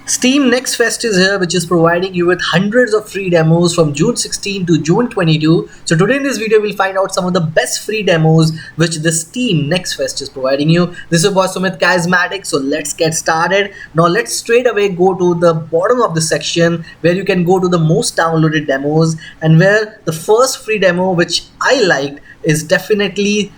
Steam Next Fest is here, which is providing you with hundreds of free demos from June 16 to June 22. So today in this video, we'll find out some of the best free demos which the Steam Next Fest is providing you. This is your boy Sumit Charismatic. So let's get started. Now let's straight away go to the bottom of the section where you can go to the most downloaded demos, and where the first free demo which I liked is definitely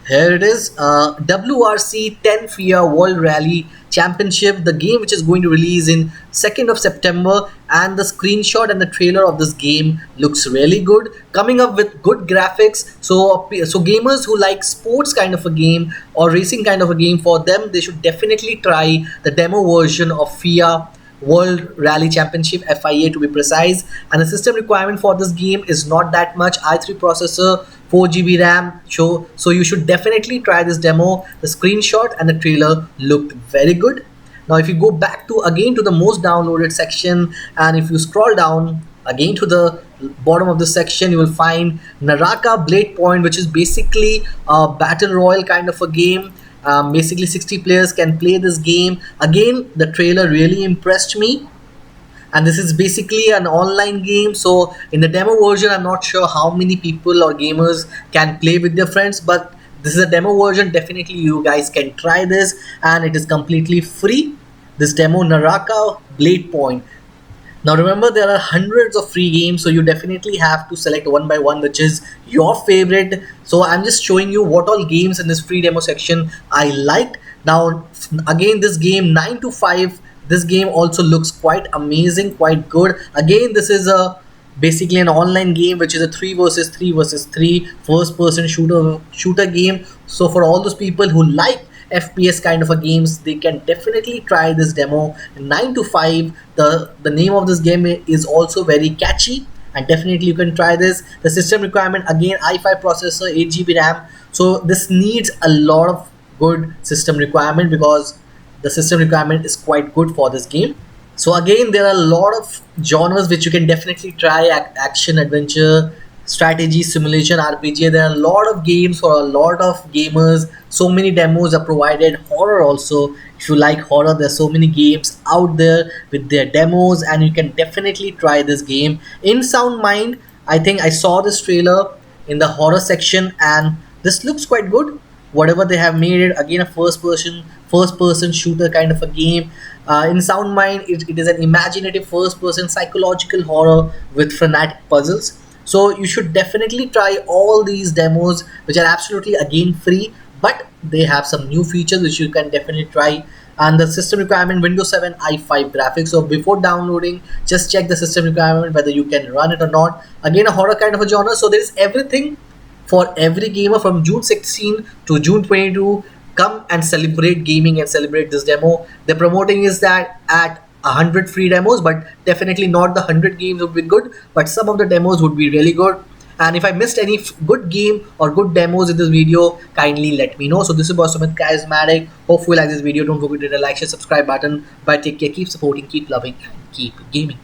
here it is, WRC 10 FIA World Rally Championship, the game which is going to release in 2nd of September, and the screenshot and the trailer of this game looks really good, coming up with good graphics. So gamers who like sports kind of a game or racing kind of a game, for them they should definitely try the demo version of FIA World Rally Championship, FIA to be precise. And the system requirement for this game is not that much. i3 processor, 4 GB RAM. So you should definitely try this demo. The screenshot and the trailer looked very good. Now if you go back to again to the most downloaded section, and if you scroll down again to the bottom of the section, you will find Naraka Blade Point, which is basically a battle royale kind of a game. Basically 60 players can play this game. Again, the trailer really impressed me, and this is basically an online game. So in the demo version, I'm not sure how many people or gamers can play with their friends, but this is a demo version. Definitely you guys can try this, and it is completely free, this demo, Naraka Blade Point. Now remember, there are hundreds of free games, so you definitely have to select one by one which is your favorite. So I'm just showing you what all games in this free demo section I liked. Now again, this game 9 to 5, this game also looks quite amazing, quite good. Again, this is a basically an online game which is a 3 versus 3 versus 3 first person shooter game. So for all those people who like FPS kind of a games, they can definitely try this demo. 9 to 5, the name of this game is also very catchy, and definitely you can try this. The system requirement, again, i5 processor, 8 GB RAM. So this needs a lot of good system requirement, because the system requirement is quite good for this game. So again, there are a lot of genres which you can definitely try: action, adventure, strategy, simulation, RPG. There are a lot of games for a lot of gamers. So many demos are provided. Horror also, if you like horror, there's so many games out there with their demos, and you can definitely try this game. In Sound Mind, I think I saw this trailer in the horror section, and this looks quite good. Whatever they have made it, again, a first person shooter kind of a game. In Sound Mind, it is an imaginative first person psychological horror with frenetic puzzles. So you should definitely try all these demos, which are absolutely again free, but they have some new features which you can definitely try. And the system requirement, Windows 7 i5 graphics. So before downloading, just check the system requirement whether you can run it or not. Again, a horror kind of a genre. So there is everything for every gamer from June 16 to June 22. Come and celebrate gaming and celebrate this demo. They're promoting is that at 100 free demos, but definitely not the 100 games would be good, but some of the demos would be really good. And if I missed any good game or good demos in this video, kindly let me know. So this is Boss Sumit Charismatic. Hopefully you like this video. Don't forget to hit the like, share, subscribe button. But take care, keep supporting, keep loving, and keep gaming.